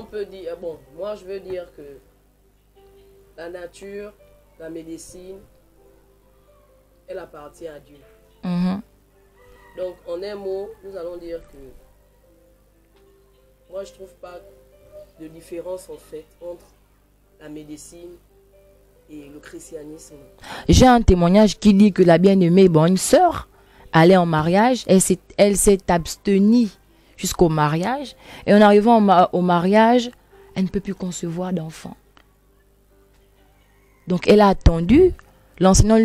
on peut dire, bon, moi je veux dire que la nature, la médecine, elle appartient à Dieu. Donc, en un mot, nous allons dire que moi, je ne trouve pas de différence, en fait, entre la médecine et le christianisme. J'ai un témoignage qui dit que la bien-aimée, bon, une sœur, allait en mariage, elle s'est abstenue jusqu'au mariage, et en arrivant au mariage, elle ne peut plus concevoir d'enfant. Donc, elle a attendu, l'enseignant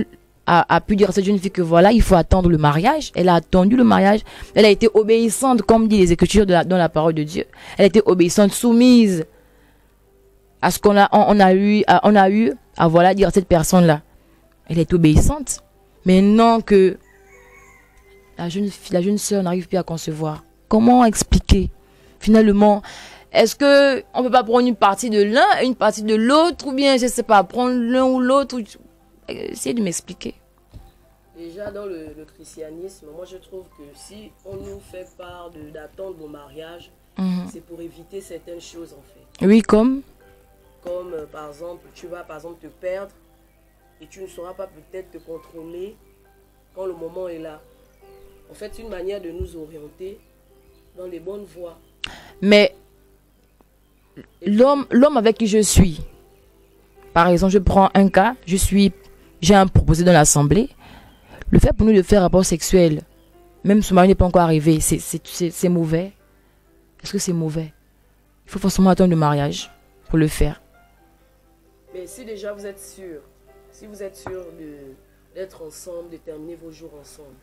a pu dire à cette jeune fille que voilà, il faut attendre le mariage. Elle a attendu le mariage. Elle a été obéissante, comme dit les Écritures dans la parole de Dieu. Elle a été obéissante, soumise à ce qu'on a eu à voilà dire à cette personne-là. Elle est obéissante. Mais non que la jeune sœur n'arrive plus à concevoir. Comment expliquer? Finalement, est-ce que on peut pas prendre une partie de l'un et une partie de l'autre, ou bien je sais pas, prendre l'un ou l'autre? Essayez de m'expliquer. Déjà, dans le christianisme, moi je trouve que si on nous fait part d'attendre au mariage, c'est pour éviter certaines choses en fait. Oui, comme par exemple, tu vas par exemple te perdre et tu ne sauras pas peut-être te contrôler quand le moment est là. En fait, c'est une manière de nous orienter dans les bonnes voies. Mais l'homme avec qui je suis, par exemple, je prends un cas, j'ai un proposé dans l'assemblée. Le fait pour nous de faire rapport sexuel, même si le mari n'est pas encore arrivé, c'est mauvais. Est-ce que c'est mauvais? Il faut forcément attendre le mariage pour le faire. Mais si déjà vous êtes sûr, si vous êtes sûr d'être ensemble, de terminer vos jours ensemble,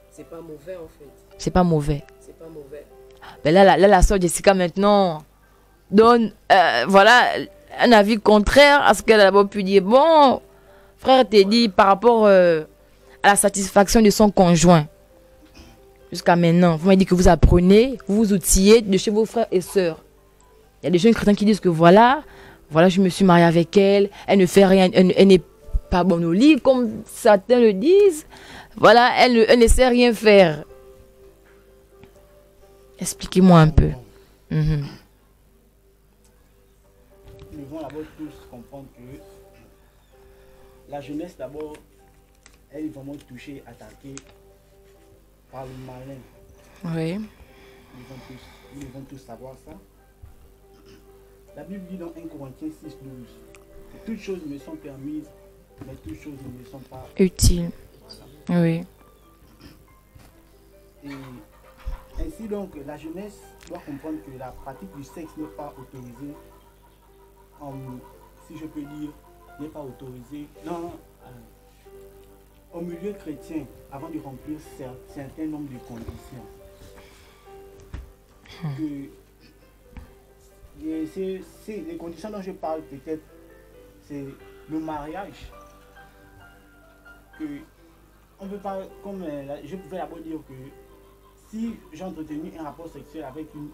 c'est pas mauvais en fait. C'est pas mauvais. C'est pas mauvais. Mais là, la sœur Jessica maintenant donne voilà, un avis contraire à ce qu'elle a d'abord pu dire. Bon, frère t'a dit par rapport à la satisfaction de son conjoint. Jusqu'à maintenant, vous m'avez dit que vous apprenez, vous vous outillez de chez vos frères et sœurs. Il y a des jeunes chrétiens qui disent que voilà, je me suis mariée avec elle, elle ne fait rien, elle n'est pas bonne au lit, comme certains le disent. Voilà, elle ne sait rien faire. Expliquez-moi un peu. Nous devons d'abord tous comprendre que la jeunesse d'abord, elle est vraiment touchée, attaquée par le malin. Oui. Nous devons tous savoir ça. La Bible dit dans 1 Corinthiens 6, 12, que toutes choses me sont permises, mais toutes choses ne me sont pas utiles. Voilà. Oui. Et ainsi donc, la jeunesse doit comprendre que la pratique du sexe n'est pas autorisée, si je peux dire, n'est pas autorisée au milieu chrétien avant de remplir un certain nombre de conditions. Les conditions dont je parle peut-être, c'est le mariage. Que on peut pas, comme je pouvais d'abord dire que si j'ai entretenu un rapport sexuel avec une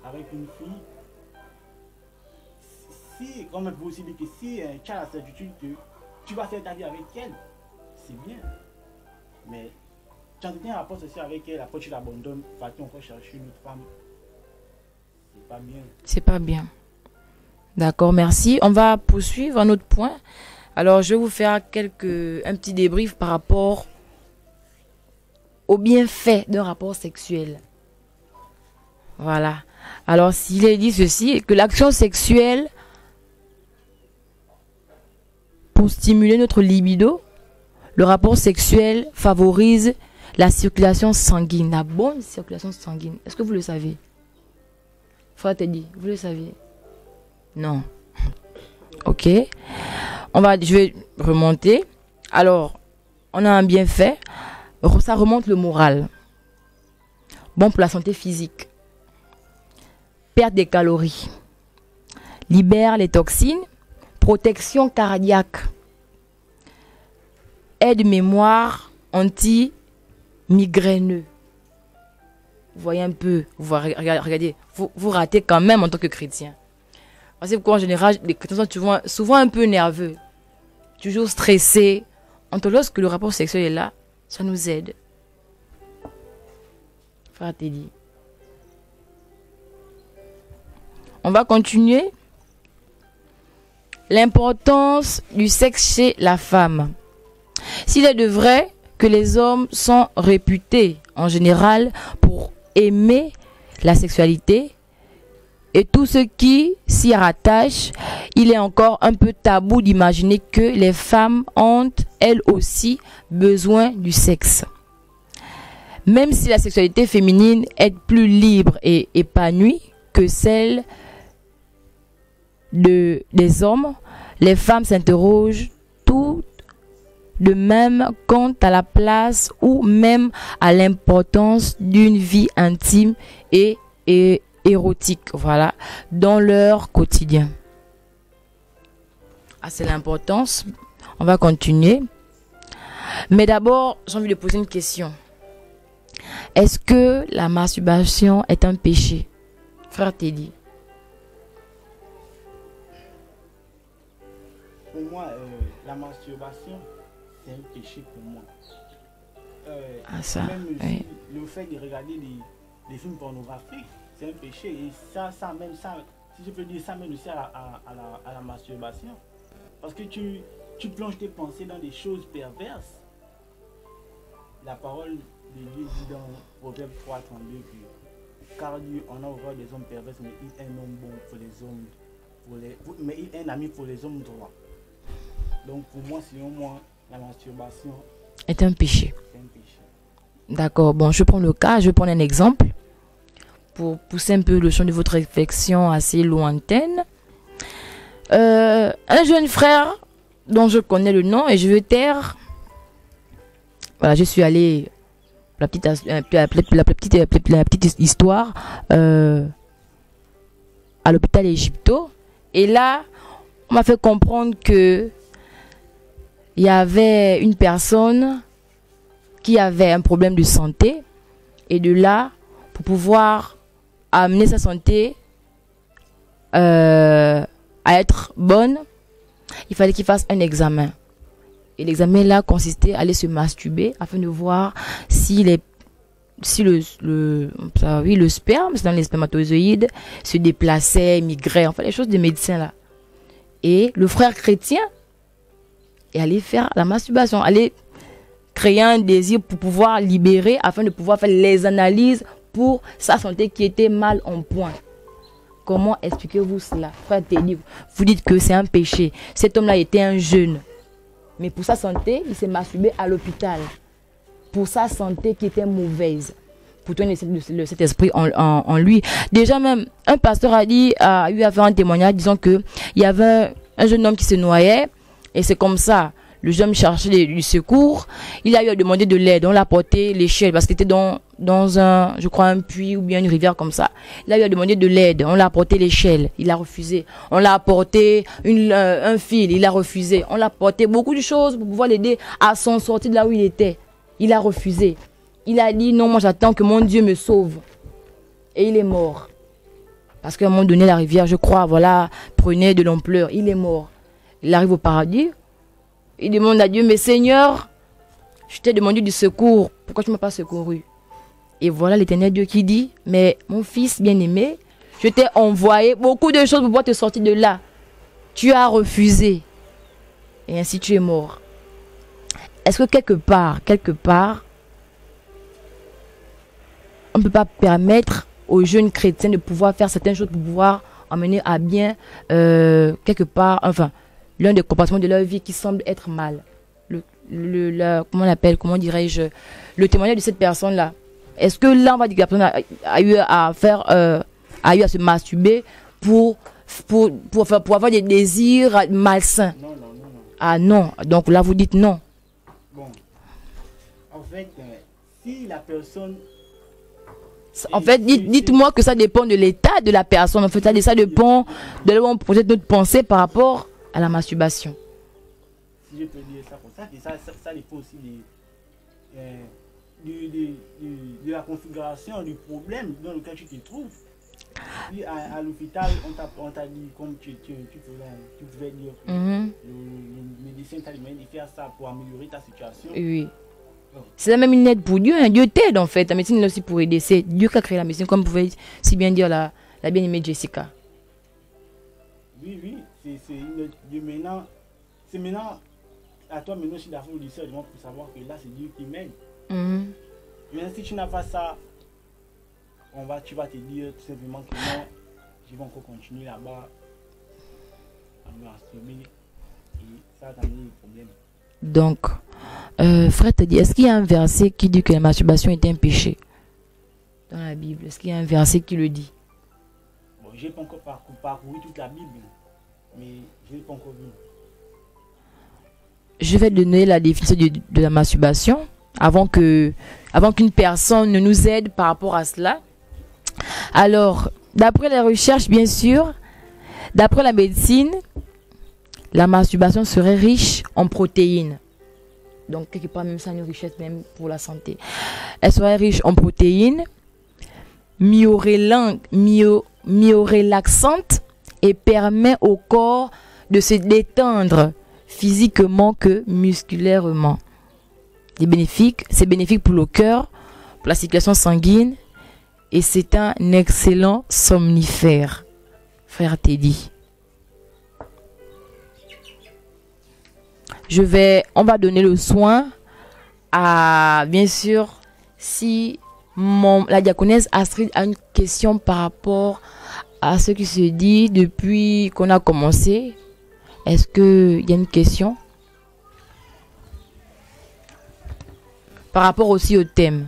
fille, si, comme vous aussi dit que si tu as la certitude que tu vas faire ta vie avec elle, c'est bien. Mais tu entretiens un rapport sexuel avec elle, après tu l'abandonnes, vas-tu encore chercher une autre femme? C'est pas bien. C'est pas bien. D'accord, merci. On va poursuivre un autre point. Alors, je vais vous faire un petit débrief par rapport au bienfait d'un rapport sexuel. Voilà. Alors, s'il est dit ceci, que l'action sexuelle, pour stimuler notre libido, le rapport sexuel favorise la circulation sanguine, la bonne circulation sanguine. Est-ce que vous le savez? Frère te dit, vous le savez? Non. Ok. Je vais remonter. Alors, on a un bienfait. Ça remonte le moral. Bon pour la santé physique. Perte des calories. Libère les toxines. Protection cardiaque. Aide mémoire anti-migraineux. Vous voyez un peu. Regardez. Vous ratez quand même en tant que chrétien. Parce que en général, les chrétiens sont souvent un peu nerveux. Toujours stressés. Lorsque le rapport sexuel est là, ça nous aide. Frère Teddy. On va continuer. l'importance du sexe chez la femme. S'il est de vrai que les hommes sont réputés en général pour aimer la sexualité et tout ce qui s'y rattache, il est encore un peu tabou d'imaginer que les femmes ont elles aussi besoin du sexe. Même si la sexualité féminine est plus libre et épanouie que celle des hommes, les femmes s'interrogent tout de même quant à la place ou même à l'importance d'une vie intime et érotique, voilà, dans leur quotidien. Ah, c'est l'importance. On va continuer. Mais d'abord, j'ai envie de poser une question. Est-ce que la masturbation est un péché? Frère Teddy. Pour moi, la masturbation, c'est un péché pour moi. Ça, même oui. le fait de regarder les films pornographiques, c'est un péché. Et ça, même ça, si je peux dire ça, même aussi à la masturbation. Parce que tu plonges tes pensées dans des choses perverses. La parole de Dieu dit dans Proverbe 3:32 que car Dieu en a horreur des hommes pervers, mais il est un homme bon pour les hommes, mais il est un ami pour les hommes droits. Donc pour moi, selon moi, la masturbation est un péché. C'est un péché. D'accord, bon, je prends le cas, je vais prendre un exemple pour pousser un peu le champ de votre réflexion assez lointaine. Un jeune frère dont je connais le nom et je vais taire. Voilà, je suis allée la petite histoire à l'hôpital Égypto. Et là, on m'a fait comprendre que il y avait une personne qui avait un problème de santé. Et de là, pour pouvoir amener sa santé à être bonne, il fallait qu'il fasse un examen. Et l'examen là consistait à aller se masturber afin de voir si le sperme, c'est dans les spermatozoïdes, se déplaçait, migrait, enfin les choses de médecin là. Et le frère chrétien est allé faire la masturbation, aller créer un désir pour pouvoir libérer, afin de pouvoir faire les analyses pour sa santé qui était mal en point. Comment expliquez-vous cela, frère Teddy? Vous dites que c'est un péché. Cet homme-là était un jeune. Mais pour sa santé, il s'est masturbé à l'hôpital. Pour sa santé qui était mauvaise. Pourtant, il y a cet esprit en lui. Déjà même, un pasteur a eu à faire un témoignage disant qu'il y avait un jeune homme qui se noyait. Et c'est comme ça. Le jeune cherchait du secours. Il a eu à demander de l'aide. On l'a apporté l'échelle parce qu'il était dans un, je crois, un puits ou bien une rivière comme ça. Il a eu à demander de l'aide. On l'a apporté l'échelle. Il a refusé. On l'a apporté un fil. Il a refusé. On l'a apporté beaucoup de choses pour pouvoir l'aider à s'en sortir de là où il était. Il a refusé. Il a dit non, moi j'attends que mon Dieu me sauve. Et il est mort. Parce qu'à un moment donné, la rivière, je crois, voilà, prenait de l'ampleur. Il est mort. Il arrive au paradis. Il demande à Dieu, mais Seigneur, je t'ai demandé du secours. Pourquoi tu ne m'as pas secouru? Et voilà l'Éternel Dieu qui dit, mais mon fils bien-aimé, je t'ai envoyé beaucoup de choses pour pouvoir te sortir de là. Tu as refusé. Et ainsi tu es mort. Est-ce que quelque part, on ne peut pas permettre aux jeunes chrétiens de pouvoir faire certaines choses pour pouvoir emmener à bien, quelque part, enfin, l'un des comportements de leur vie qui semble être mal. Comment on l'appelle, comment dirais-je, le témoignage de cette personne-là. Est-ce que là, on va dire que la personne a eu à se masturber pour avoir des désirs malsains? Non. Ah non, donc là, vous dites non. Bon, en fait, si la personne... En fait, dites-moi que ça dépend de l'état de la personne. En fait, ça dépend de là où on projette notre pensée par rapport à la masturbation. Si je peux dire ça comme ça, et ça dépend aussi de la configuration du problème dans lequel tu te trouves. Si à l'hôpital, on t'a dit, comme tu pouvais dire, que le médecin t'a demandé de faire ça pour améliorer ta situation. Oui. C'est même une aide pour Dieu. Hein. Dieu t'aide en fait. La médecine est là aussi pour aider. C'est Dieu qui a créé la médecine, comme pouvait si bien dire la bien-aimée Jessica. Oui, c'est maintenant à toi maintenant si d'avoir le discernement pour savoir que là c'est Dieu qui mène. Maintenant si tu n'as pas ça, tu vas te dire tout simplement que non, je vais encore continuer là-bas à me masturber et ça va t'amener des problèmes. Donc, frère te dit, est-ce qu'il y a un verset qui dit que la masturbation est un péché dans la Bible? Est-ce qu'il y a un verset qui le dit? Bon, je n'ai pas encore parcouru toute la Bible, mais je n'ai pas encore vu. Je vais donner la définition de la masturbation avant qu'une personne ne nous aide par rapport à cela. Alors, d'après les recherches, bien sûr, d'après la médecine, la masturbation serait riche en protéines. Donc, quelque part, même ça, une richesse même pour la santé. Elle serait riche en protéines, myorelaxante et permet au corps de se détendre physiquement que musculairement. C'est bénéfique pour le cœur, pour la circulation sanguine et c'est un excellent somnifère. Frère Teddy. On va donner le soin à, bien sûr, si la diaconesse Astrid a une question par rapport à ce qui se dit depuis qu'on a commencé. Est-ce qu'il y a une question par rapport aussi au thème?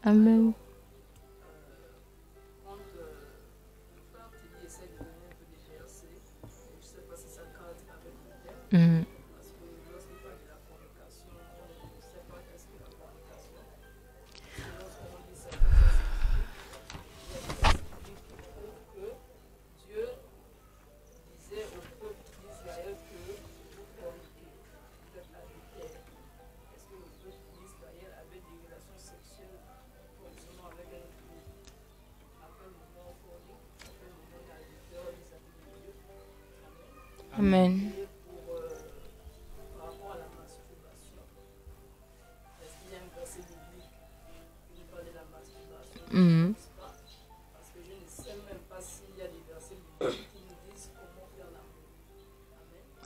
Amen. Amen.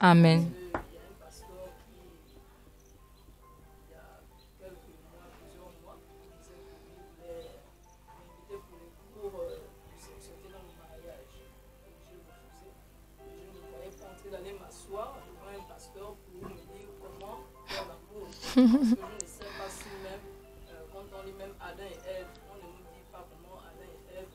Amen. Parce que je ne sais pas si même, quand on lit même Adam et Ève, on ne nous dit pas comment Adam et Ève,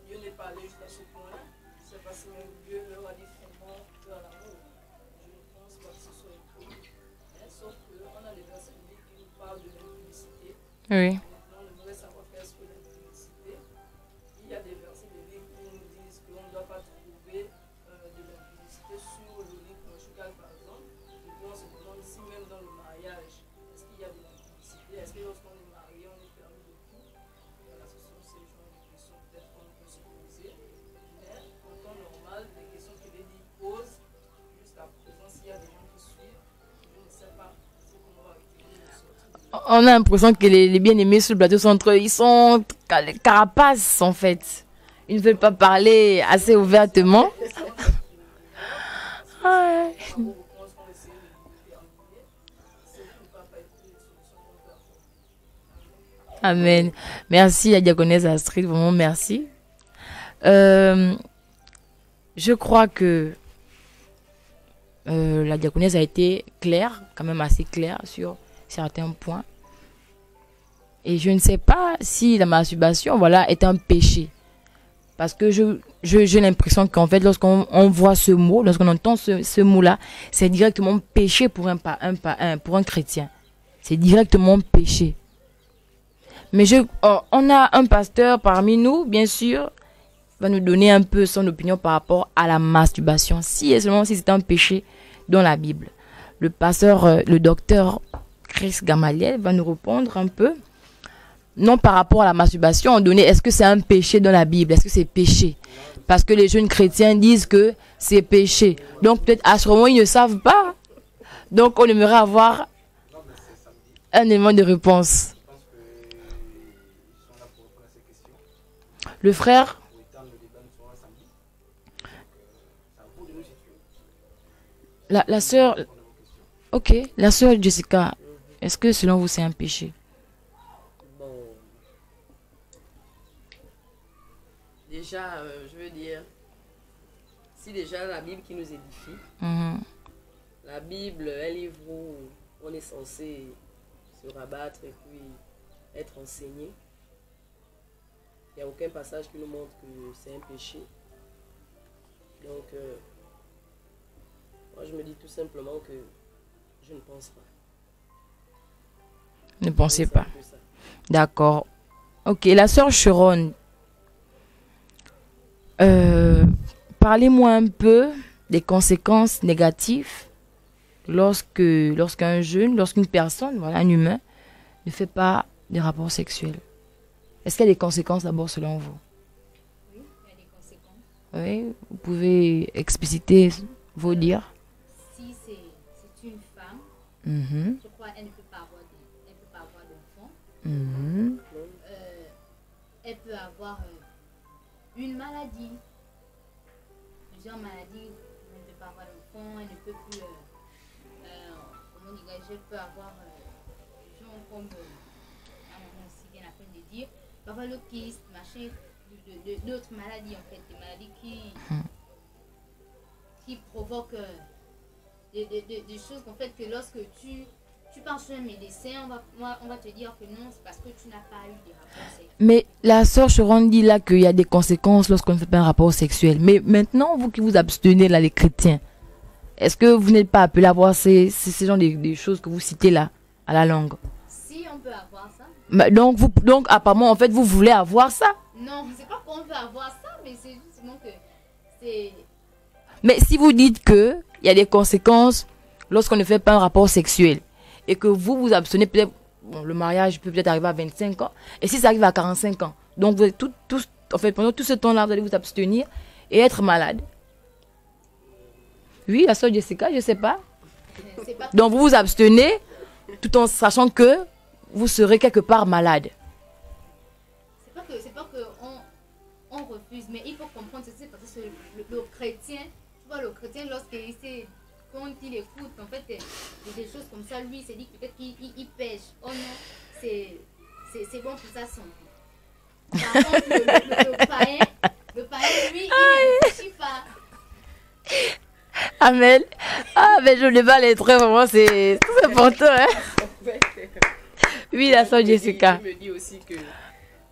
Dieu n'est pas allé jusqu'à ce point-là. Je ne sais pas si même Dieu leur a dit comment faire l'amour. Je ne pense pas que ce soit écrit. Mais sauf qu'on a des versets bibliques qui nous parlent de l'impudicité. Oui. On devrait savoir qu'est-ce que l'impudicité. Il y a des versets bibliques qui nous disent qu'on ne doit pas trouver de l'impudicité sur le lit conjugal, par exemple. Et puis on se demande si même dans le mariage, est-ce qu'il y a de l'impudicité? Est-ce que lorsqu'on est marié, on est permis de tout? Voilà, ce sont ces genres de questions peut-être qu'on peut se poser. Mais en temps normal, les questions que les livres posent, jusqu'à présent, s'il y a des gens qui suivent, je ne sais pas ce qu'on va retenir de sortir. On a l'impression que les bien-aimés sur le plateau ils sont carapaces en fait. Ils ne veulent pas parler assez ouvertement. Ouais. Amen. Merci à Diaconesse Astrid, vraiment merci. Je crois que la diaconesse a été claire, quand même assez claire sur certains points. Et je ne sais pas si la masturbation, voilà, est un péché. Parce que j'ai l'impression qu'en fait, lorsqu'on voit ce mot, lorsqu'on entend ce mot-là, c'est directement péché pour pour un chrétien. C'est directement péché. Mais on a un pasteur parmi nous, bien sûr, va nous donner un peu son opinion par rapport à la masturbation. Si et seulement si c'est un péché dans la Bible. Le pasteur, le docteur Chris Gamaliel va nous répondre un peu. Non par rapport à la masturbation, est-ce que c'est un péché dans la Bible? Est-ce que c'est péché? Parce que les jeunes chrétiens disent que c'est péché. Donc peut-être à ce moment, ils ne savent pas. Donc on aimerait avoir un élément de réponse. Le frère? La sœur... Ok, la sœur Jessica, est-ce que selon vous c'est un péché? Déjà, je veux dire, si déjà la Bible qui nous édifie, la Bible, un livre où on est censé se rabattre et puis être enseigné, il n'y a aucun passage qui nous montre que c'est un péché. Donc, moi je me dis tout simplement que je ne pense pas. Ne pensez pas. D'accord. Ok, la sœur Sharon, parlez-moi un peu des conséquences négatives lorsqu'une personne, voilà, un humain, ne fait pas de rapports sexuels. Est-ce qu'il y a des conséquences d'abord selon vous? Oui, il y a des conséquences. Oui, vous pouvez expliciter vos dires. Si c'est une femme, je crois qu'elle ne peut pas avoir d'enfant. Elle peut avoir une maladie, plusieurs maladies, elle ne peut pas avoir d'enfant, elle ne peut plus, comment dirais-je, elle peut avoir des gens comme, si bien la peine de dire, peut avoir le kyste, machin, d'autres maladies en fait, des maladies qui provoquent des choses qu'en fait que lorsque tu penses à un médecin, on va te dire que non, c'est parce que tu n'as pas eu des rapports sexuels. Mais la sœur Sharon dit là qu'il y a des conséquences lorsqu'on ne fait pas un rapport sexuel. Mais maintenant, vous qui vous abstenez là, les chrétiens, est-ce que vous n'êtes pas appelés à voir ces genre des choses que vous citez là, à la langue? Si on peut avoir ça. Mais donc apparemment, en fait, vous voulez avoir ça? Non, c'est pas qu'on veut avoir ça, mais c'est justement que c'est... Mais si vous dites que il y a des conséquences lorsqu'on ne fait pas un rapport sexuel, et que vous abstenez peut-être, bon, le mariage peut peut-être arriver à 25 ans, et si ça arrive à 45 ans, donc vous êtes tous, en fait, pendant tout ce temps-là, vous allez vous abstenir et être malade. Oui, la sœur Jessica, je ne sais pas. Donc vous vous abstenez tout en sachant que vous serez quelque part malade. C'est pas que on refuse, mais il faut comprendre ceci parce que le chrétien, tu vois, le chrétien, quand il écoute, en fait, des choses comme ça, lui, il s'est dit que peut-être qu'il pêche. Oh non, c'est bon pour sa santé. Par contre, le païen, lui, il ne réfléchit pas. Amen. Ah, mais je ne vais pas les traits, vraiment, c'est important, hein. Oui, la sœur Jessica. Je me dis aussi que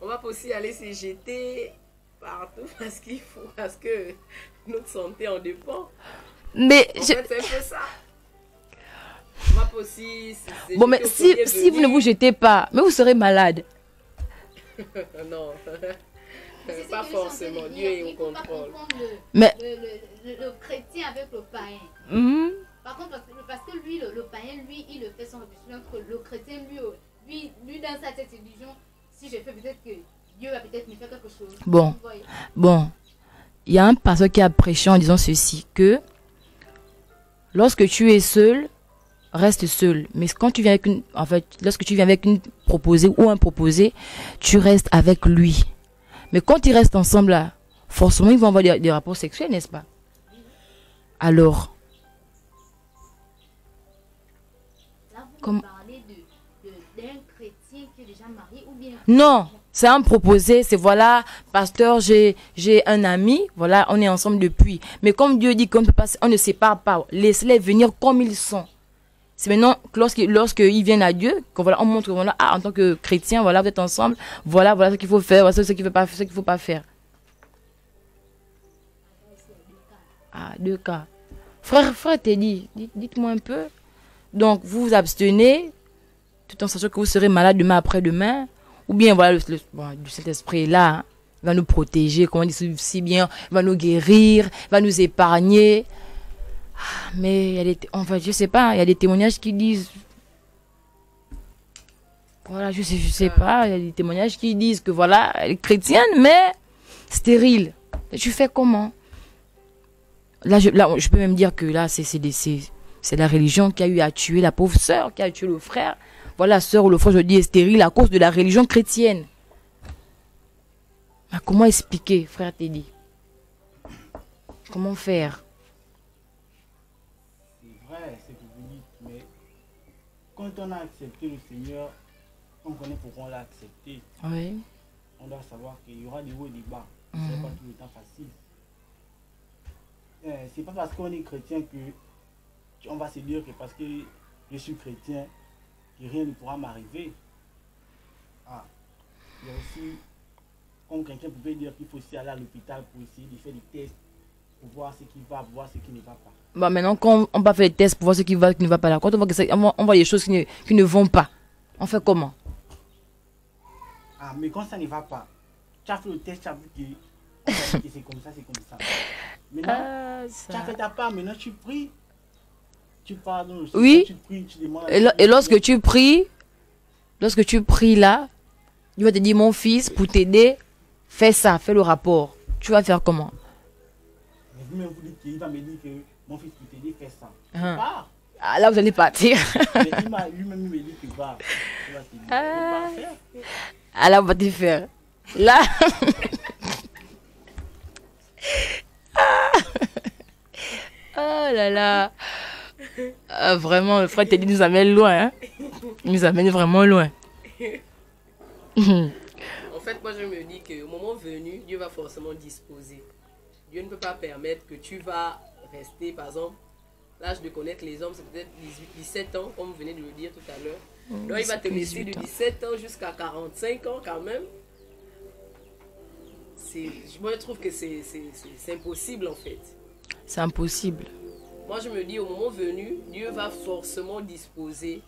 on va pas aussi aller se jeter partout parce que notre santé en dépend. Mais en fait, c'est un peu ça. On va pas aussi bon, mais si vous ne vous jetez pas, mais vous serez malade. Non. Pas forcément. Dieu est au contrôle. Mais le chrétien avec le païen. Par contre, parce que lui, le païen, lui, il le fait sans réfléchir. Que le chrétien, lui, dans sa tête, il dit, si je fais peut-être que Dieu va peut-être me faire quelque chose. Bon. Il y a un pasteur qui a prêché en disant ceci, que lorsque tu es seul, reste seul. Mais quand tu viens avec lorsque tu viens avec une proposée ou un proposé, tu restes avec lui. Mais quand ils restent ensemble là, forcément ils vont avoir des rapports sexuels, n'est-ce pas? Alors, là, vous parlez d'un chrétien qui est déjà marié ou bien... Non, c'est un proposé, c'est voilà, pasteur, j'ai un ami, voilà, on est ensemble depuis. Mais comme Dieu dit qu'on ne sépare pas, laisse-les venir comme ils sont. C'est maintenant lorsqu'ils viennent à Dieu, qu'on voilà, on montre voilà, en tant que chrétien, voilà, vous êtes ensemble, voilà ce qu'il faut faire, voilà ce qu'il ne faut pas faire. Ah, 2 cas. Frère Teddy, dites-moi un peu. Donc, vous vous abstenez, tout en sachant que vous serez malade demain après-demain. Ou bien, voilà, le Saint-Esprit est là. Hein. Il va nous protéger, comme on dit si bien. Il va nous guérir, il va nous épargner. Ah, mais il y a enfin, je sais pas, il y a des témoignages qui disent... Voilà, je sais pas, il y a des témoignages qui disent que voilà, elle est chrétienne, mais stérile. Et tu fais comment? Là, je peux même dire que là, c'est la religion qui a eu à tuer la pauvre sœur, qui a tué le frère. Voilà, la sœur ou le frère, je dis, est stérile à cause de la religion chrétienne. Mais comment expliquer, frère Teddy? Comment faire? C'est vrai, c'est que vous dites, mais quand on a accepté le Seigneur, on connaît pourquoi on l'a accepté. Oui. On doit savoir qu'il y aura des hauts et des bas. Ce n'est pas tout le temps facile. C'est pas parce qu'on est chrétien que on va se dire que parce que je suis chrétien, que rien ne pourra m'arriver. Ah, il y a aussi, comme quelqu'un pouvait dire qu'il faut aussi aller à l'hôpital pour essayer de faire des tests, pour voir ce qui va, pour voir ce qui ne va pas. Bah maintenant, quand on va faire des tests pour voir ce qui va, qui ne va pas là, quand on voit des choses qui ne vont pas, on fait comment? Ah, mais quand ça ne va pas, tu as fait le test, tu as vu que c'est comme ça, c'est comme ça. Maintenant, tu as fait ta part, maintenant tu pries. Tu pardonnes aussi. Oui. Tu pries, tu demandes Et lorsque tu pries là, il va te dire, mon fils, pour t'aider, fais ça, fais le rapport. Tu vas faire comment? Mais vous-même, vous dites qu'il va me dire que mon fils, pour t'aider, fais ça. Ah. Ah, là, vous allez partir. Mais lui-même, il me dit que va. Tu vas t'aider. Ah. Tu vas faire. Ah là, on va te faire. Là. Oh là là. Ah, vraiment, le frère Teddy nous amène loin. Hein? Il nous amène vraiment loin. En fait, moi, je me dis qu'au moment venu, Dieu va forcément disposer. Dieu ne peut pas permettre que tu vas rester, par exemple, l'âge de connaître les hommes, c'est peut-être 18, 17 ans, comme vous venez de le dire tout à l'heure. Donc, il va te laisser de 17 ans jusqu'à 45 ans quand même. Moi, je trouve que c'est impossible, en fait. C'est impossible. Moi, je me dis, au moment venu, Dieu va forcément disposer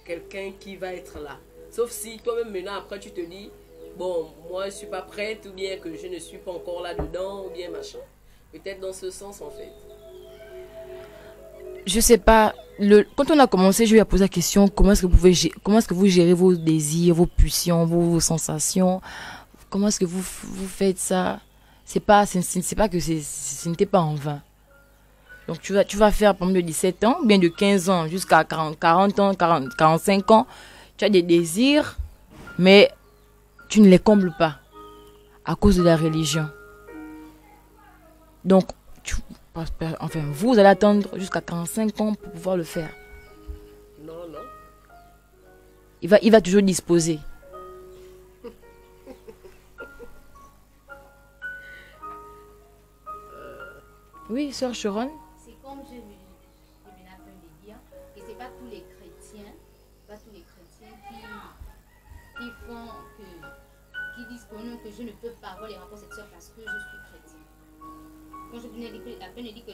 quelqu'un qui va être là. Sauf si toi-même, maintenant, après, tu te dis, bon, moi, je ne suis pas prête, ou bien que je ne suis pas encore là-dedans, ou bien machin. Peut-être dans ce sens, en fait. Je sais pas. Quand on a commencé, je lui ai posé la question, comment est-ce que vous gérez vos désirs, vos pulsions, vos sensations? Comment est-ce que vous faites ça? C'est pas que ce n'était pas en vain. Donc tu vas faire par exemple de 17 ans, bien de 15 ans jusqu'à 40 ans, 45 ans. Tu as des désirs, mais tu ne les combles pas à cause de la religion. Donc, vous allez attendre jusqu'à 45 ans pour pouvoir le faire. Non, non. Il va toujours disposer. Oui, sœur Sharon. C'est comme je venais à peine de dire, que ce n'est pas tous les chrétiens, qui font qui disent que non, que je ne peux pas avoir les rapports sexuels parce que je suis chrétien. Quand je venais à peine de dire que